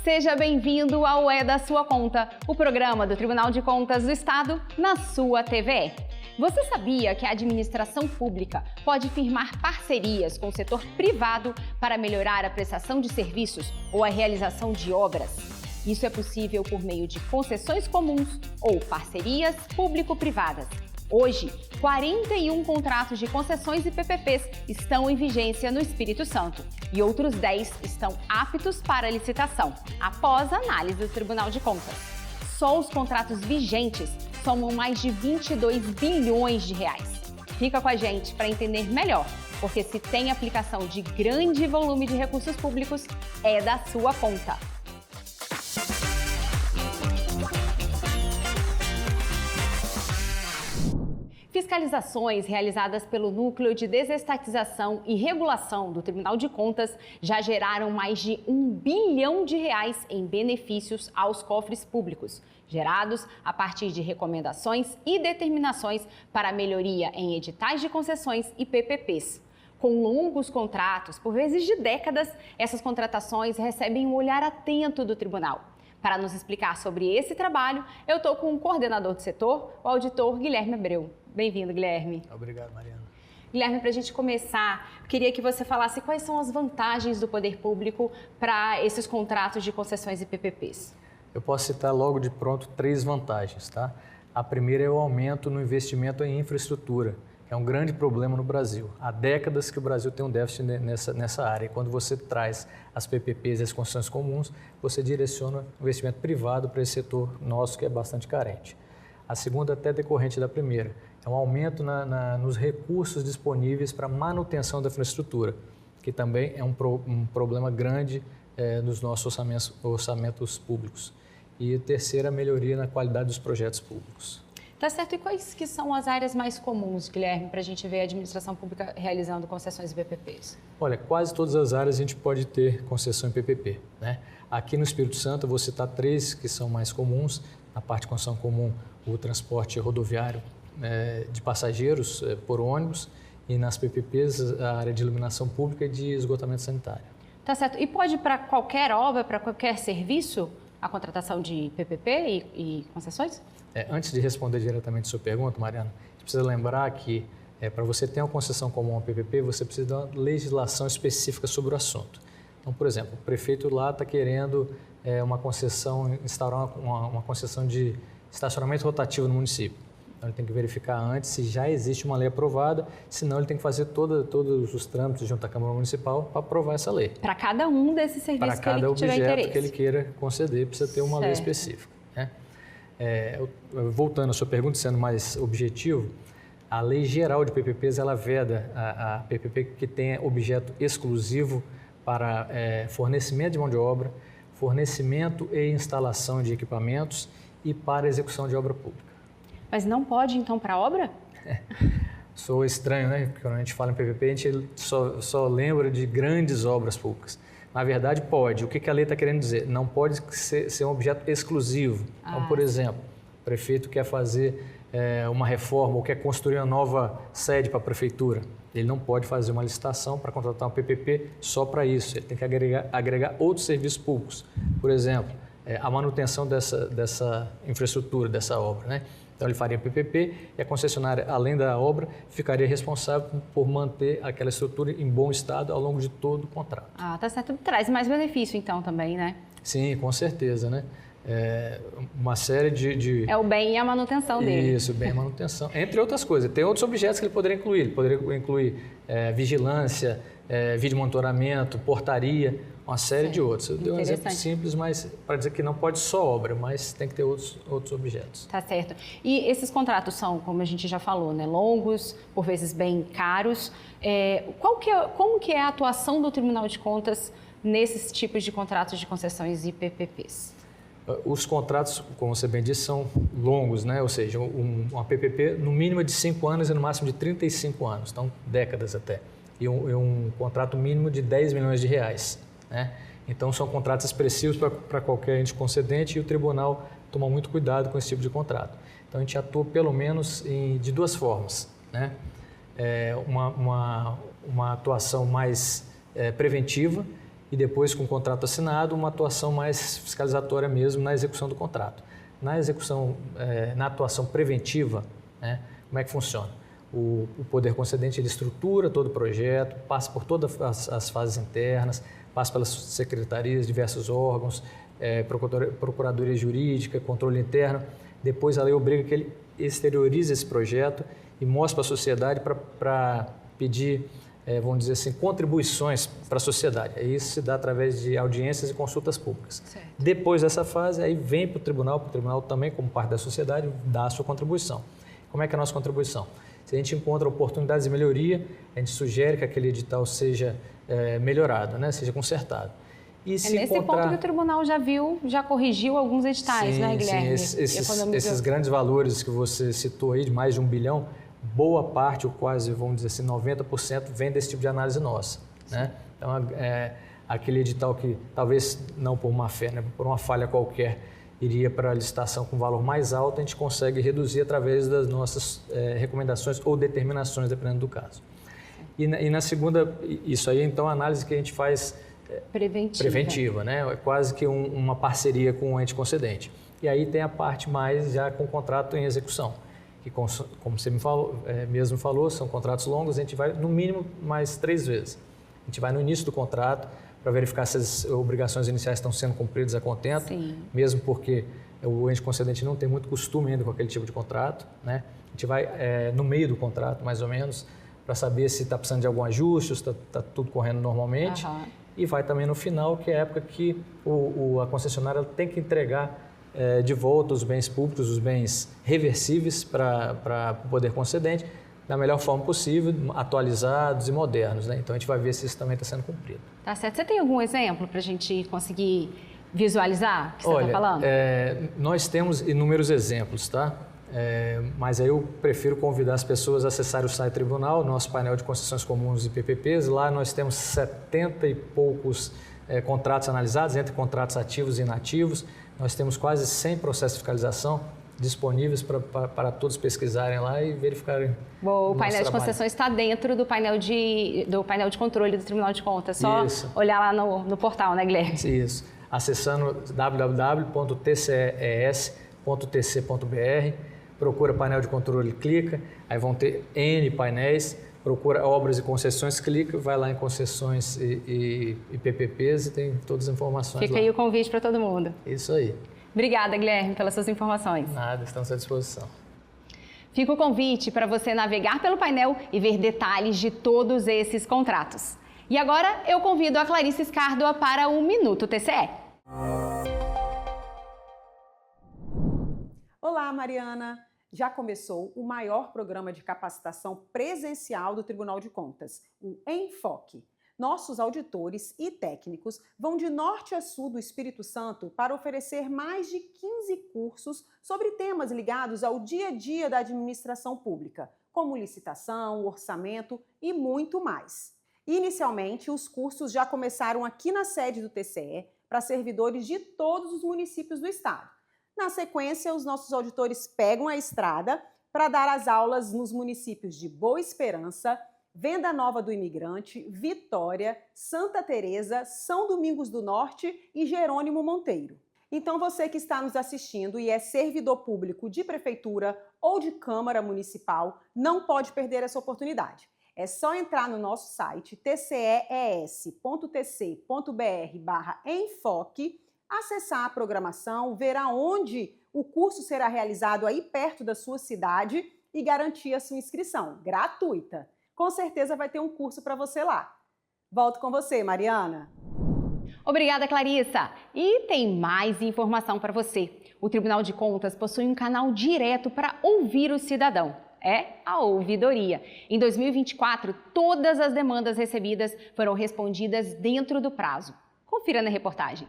Seja bem-vindo ao É da Sua Conta, o programa do Tribunal de Contas do Estado na sua TVE. Você sabia que a administração pública pode firmar parcerias com o setor privado para melhorar a prestação de serviços ou a realização de obras? Isso é possível por meio de concessões comuns ou parcerias público-privadas. Hoje, 41 contratos de concessões e PPPs estão em vigência no Espírito Santo e outros 10 estão aptos para licitação, após a análise do Tribunal de Contas. Só os contratos vigentes somam mais de 22 bilhões de reais. Fica com a gente para entender melhor, porque se tem aplicação de grande volume de recursos públicos, é da sua conta. Fiscalizações realizadas pelo Núcleo de Desestatização e Regulação do Tribunal de Contas já geraram mais de R$1 bilhão em benefícios aos cofres públicos, gerados a partir de recomendações e determinações para melhoria em editais de concessões e PPPs. Com longos contratos, por vezes de décadas, essas contratações recebem um olhar atento do tribunal. Para nos explicar sobre esse trabalho, eu estou com o coordenador do setor, o auditor Guilherme Abreu. Bem-vindo, Guilherme. Obrigado, Mariana. Guilherme, para a gente começar, queria que você falasse quais são as vantagens do poder público para esses contratos de concessões e PPPs. Eu posso citar logo de pronto 3 vantagens, tá? A primeira é o aumento no investimento em infraestrutura, que é um grande problema no Brasil. Há décadas que o Brasil tem um déficit nessa área. E quando você traz as PPPs e as concessões comuns, você direciona investimento privado para esse setor nosso que é bastante carente. A segunda, até decorrente da primeira, é um aumento nos recursos disponíveis para manutenção da infraestrutura, que também é um problema grande nos nossos orçamentos públicos. E a terceira, a melhoria na qualidade dos projetos públicos. Tá certo. E quais que são as áreas mais comuns, Guilherme, para a gente ver a administração pública realizando concessões e PPPs? Olha, quase todas as áreas a gente pode ter concessão em PPP, né? Aqui no Espírito Santo eu vou citar 3 que são mais comuns. Na parte de concessão comum, o transporte rodoviário de passageiros por ônibus, e nas PPPs a área de iluminação pública e de esgotamento sanitário. Tá certo. E pode para qualquer obra, para qualquer serviço, a contratação de PPP e concessões? Antes de responder diretamente a sua pergunta, Mariana, a gente precisa lembrar que para você ter uma concessão comum a uma PPP, você precisa de uma legislação específica sobre o assunto. Então, por exemplo, o prefeito lá está querendo uma concessão, instaurar uma concessão de estacionamento rotativo no município. Então, ele tem que verificar antes se já existe uma lei aprovada, senão ele tem que fazer todos os trâmites junto à Câmara Municipal para aprovar essa lei. Para cada um desses serviços que ele tiver interesse. Para cada objeto que ele queira conceder, precisa ter uma lei específica, né? Voltando à sua pergunta, sendo mais objetivo, a Lei Geral de PPPs, ela veda a PPP que tenha objeto exclusivo para fornecimento de mão de obra, fornecimento e instalação de equipamentos e para execução de obra pública. Mas não pode, então, para obra? Sou estranho, né? Porque quando a gente fala em PPP, a gente só lembra de grandes obras públicas. Na verdade, pode. O que a lei está querendo dizer? Não pode ser um objeto exclusivo. Então, por exemplo, o prefeito quer fazer uma reforma ou quer construir uma nova sede para a prefeitura. Ele não pode fazer uma licitação para contratar um PPP só para isso. Ele tem que agregar outros serviços públicos. Por exemplo, a manutenção dessa infraestrutura, dessa obra, né? Então, ele faria PPP e a concessionária, além da obra, ficaria responsável por manter aquela estrutura em bom estado ao longo de todo o contrato. Tá certo. Traz mais benefício, então, também, né? Sim, com certeza, né? Uma série de... É o bem e a manutenção dele. Isso, o bem e a manutenção. Entre outras coisas. Tem outros objetos que ele poderia incluir. Ele poderia incluir vigilância, vídeo monitoramento, portaria, uma série de outros. Eu dei um exemplo simples, mas para dizer que não pode só obra, mas tem que ter outros objetos. Tá certo. E esses contratos são, como a gente já falou, né, longos, por vezes bem caros. Como que é a atuação do Tribunal de Contas nesses tipos de contratos de concessões e PPPs? Os contratos, como você bem disse, são longos, né? Ou seja, uma PPP no mínimo de 5 anos e no máximo de 35 anos, então décadas até. E um contrato mínimo de 10 milhões de reais, né? Então são contratos expressivos para qualquer ente concedente e o tribunal toma muito cuidado com esse tipo de contrato. Então a gente atua pelo menos de 2 formas, né? Uma atuação mais preventiva e depois, com o contrato assinado, uma atuação mais fiscalizatória mesmo na execução do contrato. Na atuação preventiva, né, como é que funciona? O poder concedente ele estrutura todo o projeto, passa por todas as fases internas, passa pelas secretarias, diversos órgãos, procuradoria jurídica, controle interno. Depois a lei obriga que ele exteriorize esse projeto e mostre para a sociedade para pedir, vamos dizer assim, contribuições para a sociedade. Isso se dá através de audiências e consultas públicas. Certo. Depois dessa fase, aí vem para o tribunal também, como parte da sociedade, dá a sua contribuição. Como é que é a nossa contribuição? Se a gente encontra oportunidades de melhoria, a gente sugere que aquele edital seja melhorado, né? Seja consertado. E se nesse ponto que o tribunal já corrigiu alguns editais, né, Guilherme? Sim, esses grandes valores que você citou aí, de mais de 1 bilhão, boa parte, ou quase, vamos dizer assim, 90% vem desse tipo de análise nossa, né? Então, aquele edital que talvez não por má fé, né, por uma falha qualquer, iria para a licitação com valor mais alto, a gente consegue reduzir através das nossas recomendações ou determinações, dependendo do caso. E na segunda, isso aí, então, a análise que a gente faz preventiva, né? É quase que uma parceria com o ente concedente. E aí tem a parte mais já com o contrato em execução, que como você mesmo falou, são contratos longos, a gente vai no mínimo mais 3 vezes. A gente vai no início do contrato para verificar se as obrigações iniciais estão sendo cumpridas a contento, sim, mesmo porque o ente concedente não tem muito costume ainda com aquele tipo de contrato, né? A gente vai no meio do contrato, mais ou menos, para saber se está precisando de algum ajuste, se está tudo correndo normalmente. Uhum. E vai também no final, que é a época que a concessionária tem que entregar de volta os bens públicos, os bens reversíveis para o poder concedente, da melhor forma possível, atualizados e modernos, né? Então a gente vai ver se isso também está sendo cumprido. Tá certo. Você tem algum exemplo para a gente conseguir visualizar o que você está falando? Nós temos inúmeros exemplos, tá? Mas aí eu prefiro convidar as pessoas a acessarem o site do tribunal, nosso painel de concessões comuns e PPPs. Lá nós temos 70 e poucos contratos analisados, entre contratos ativos e inativos. Nós temos quase 100 processos de fiscalização disponíveis para todos pesquisarem lá e verificarem. Bom, o painel de concessões está dentro do painel de controle do Tribunal de Contas. Só isso, olhar lá no portal, né, Guilherme? Isso. Acessando www.tces.tc.br, procura painel de controle, clica, aí vão ter N painéis, procura obras e concessões, clica, vai lá em concessões e PPPs e tem todas as informações lá. Fica aí o convite para todo mundo. Isso aí. Obrigada, Guilherme, pelas suas informações. Nada, estamos à disposição. Fica o convite para você navegar pelo painel e ver detalhes de todos esses contratos. E agora eu convido a Clarice Scardua para o Minuto TCE. Olá, Mariana! Já começou o maior programa de capacitação presencial do Tribunal de Contas, o Enfoque. Nossos auditores e técnicos vão de norte a sul do Espírito Santo para oferecer mais de 15 cursos sobre temas ligados ao dia a dia da administração pública, como licitação, orçamento e muito mais. Inicialmente, os cursos já começaram aqui na sede do TCE para servidores de todos os municípios do estado. Na sequência, os nossos auditores pegam a estrada para dar as aulas nos municípios de Boa Esperança, Venda Nova do Imigrante, Vitória, Santa Teresa, São Domingos do Norte e Jerônimo Monteiro. Então você que está nos assistindo e é servidor público de prefeitura ou de Câmara Municipal, não pode perder essa oportunidade. É só entrar no nosso site tces.tc.br/enfoque, acessar a programação, ver aonde o curso será realizado aí perto da sua cidade e garantir a sua inscrição, gratuita. Com certeza vai ter um curso para você lá. Volto com você, Mariana. Obrigada, Clarissa. E tem mais informação para você. O Tribunal de Contas possui um canal direto para ouvir o cidadão. É a ouvidoria. Em 2024, todas as demandas recebidas foram respondidas dentro do prazo. Confira na reportagem.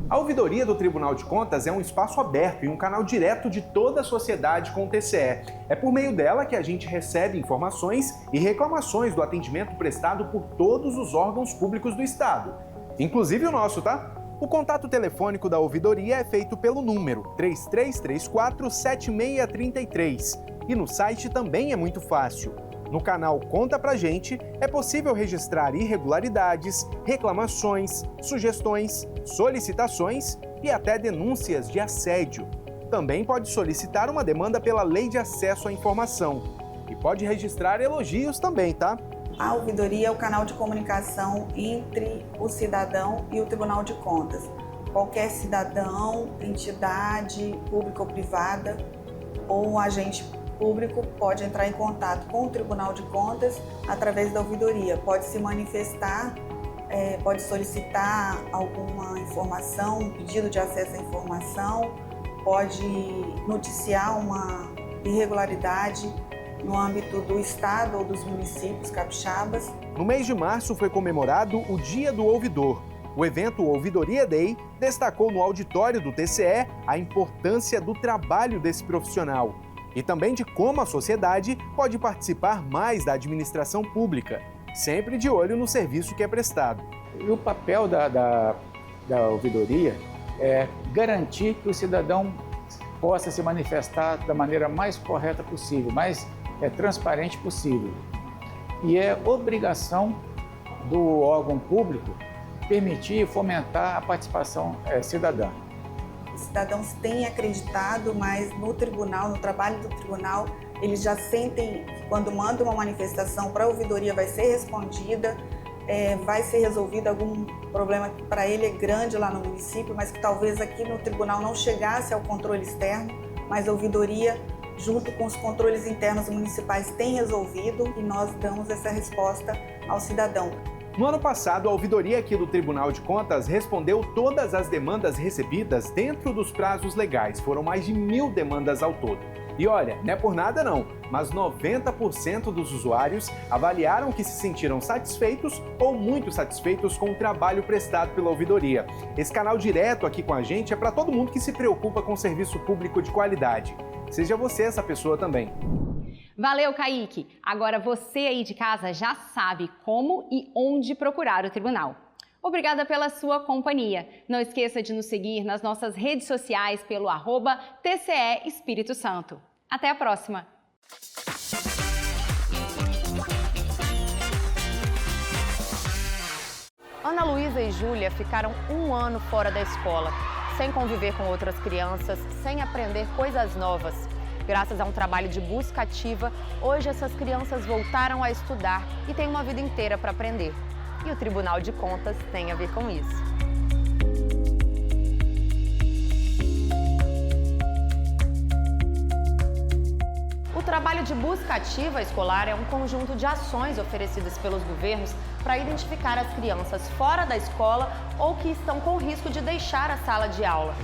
A ouvidoria do Tribunal de Contas é um espaço aberto e um canal direto de toda a sociedade com o TCE. É por meio dela que a gente recebe informações e reclamações do atendimento prestado por todos os órgãos públicos do Estado, inclusive o nosso, tá? O contato telefônico da ouvidoria é feito pelo número 3334-7633 e no site também é muito fácil, No canal Conta Pra Gente, é possível registrar irregularidades, reclamações, sugestões, solicitações e até denúncias de assédio. Também pode solicitar uma demanda pela Lei de Acesso à Informação. E pode registrar elogios também, tá? A ouvidoria é o canal de comunicação entre o cidadão e o Tribunal de Contas. Qualquer cidadão, entidade pública ou privada ou um agente público pode entrar em contato com o Tribunal de Contas através da ouvidoria. Pode se manifestar, pode solicitar alguma informação, um pedido de acesso à informação, pode noticiar uma irregularidade no âmbito do Estado ou dos municípios capixabas. No mês de março foi comemorado o Dia do Ouvidor. O evento Ouvidoria Day destacou no auditório do TCE a importância do trabalho desse profissional e também de como a sociedade pode participar mais da administração pública, sempre de olho no serviço que é prestado. E o papel da ouvidoria é garantir que o cidadão possa se manifestar da maneira mais correta possível, mais transparente possível. E é obrigação do órgão público permitir e fomentar a participação cidadã. Os cidadãos têm acreditado, mas no tribunal, no trabalho do tribunal, eles já sentem que quando mandam uma manifestação para a ouvidoria vai ser respondida, vai ser resolvido algum problema que para ele é grande lá no município, mas que talvez aqui no tribunal não chegasse ao controle externo, mas a ouvidoria, junto com os controles internos municipais, tem resolvido e nós damos essa resposta ao cidadão. No ano passado, a ouvidoria aqui do Tribunal de Contas respondeu todas as demandas recebidas dentro dos prazos legais. Foram mais de 1.000 demandas ao todo. E olha, não é por nada não, mas 90% dos usuários avaliaram que se sentiram satisfeitos ou muito satisfeitos com o trabalho prestado pela ouvidoria. Esse canal direto aqui com a gente é para todo mundo que se preocupa com serviço público de qualidade. Seja você essa pessoa também. Valeu, Kaique! Agora você aí de casa já sabe como e onde procurar o tribunal. Obrigada pela sua companhia. Não esqueça de nos seguir nas nossas redes sociais pelo @TCE Espírito Santo. Até a próxima! Ana Luísa e Júlia ficaram 1 ano fora da escola, sem conviver com outras crianças, sem aprender coisas novas. Graças a um trabalho de busca ativa, hoje essas crianças voltaram a estudar e têm uma vida inteira para aprender. E o Tribunal de Contas tem a ver com isso. O trabalho de busca ativa escolar é um conjunto de ações oferecidas pelos governos para identificar as crianças fora da escola ou que estão com risco de deixar a sala de aula.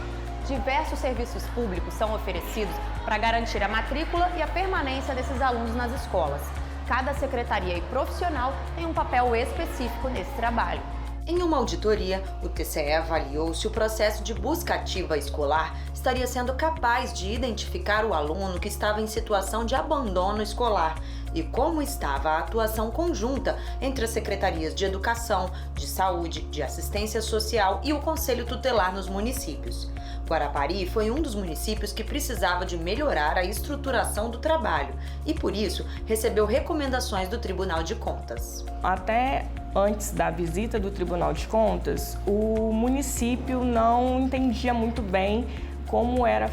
Diversos serviços públicos são oferecidos para garantir a matrícula e a permanência desses alunos nas escolas. Cada secretaria e profissional tem um papel específico nesse trabalho. Em uma auditoria, o TCE avaliou se o processo de busca ativa escolar estaria sendo capaz de identificar o aluno que estava em situação de abandono escolar e como estava a atuação conjunta entre as secretarias de Educação, de Saúde, de Assistência Social e o Conselho Tutelar nos municípios. Guarapari foi um dos municípios que precisava de melhorar a estruturação do trabalho e, por isso, recebeu recomendações do Tribunal de Contas. Até antes da visita do Tribunal de Contas, o município não entendia muito bem como era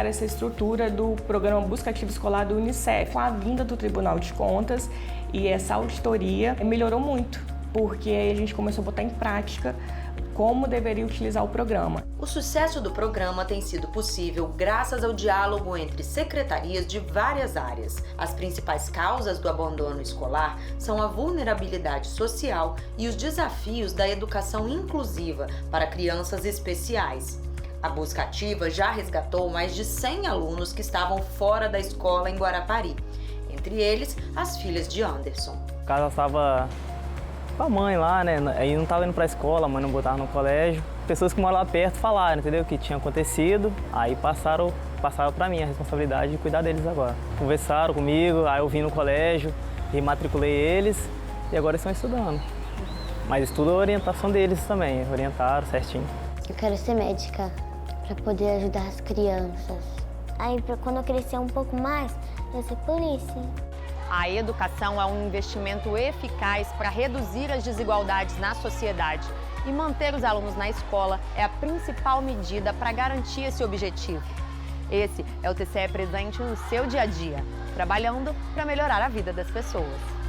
essa estrutura do programa Busca Ativa Escolar do Unicef. Com a vinda do Tribunal de Contas e essa auditoria melhorou muito, porque aí a gente começou a botar em prática como deveria utilizar o programa. O sucesso do programa tem sido possível graças ao diálogo entre secretarias de várias áreas. As principais causas do abandono escolar são a vulnerabilidade social e os desafios da educação inclusiva para crianças especiais. A busca ativa já resgatou mais de 100 alunos que estavam fora da escola em Guarapari, entre eles as filhas de Anderson. O caso estava com a mãe lá, né? Aí não estava indo para a escola, a mãe não botava no colégio. Pessoas que moram lá perto falaram, entendeu? O que tinha acontecido. Aí passaram para mim a responsabilidade de cuidar deles agora. Conversaram comigo, aí eu vim no colégio, rematriculei eles e agora estão estudando. Mas estudo a orientação deles também, orientaram certinho. Eu quero ser médica para poder ajudar as crianças. Aí quando eu crescer um pouco mais, eu vou ser polícia. A educação é um investimento eficaz para reduzir as desigualdades na sociedade. E manter os alunos na escola é a principal medida para garantir esse objetivo. Esse é o TCE presente no seu dia a dia, trabalhando para melhorar a vida das pessoas.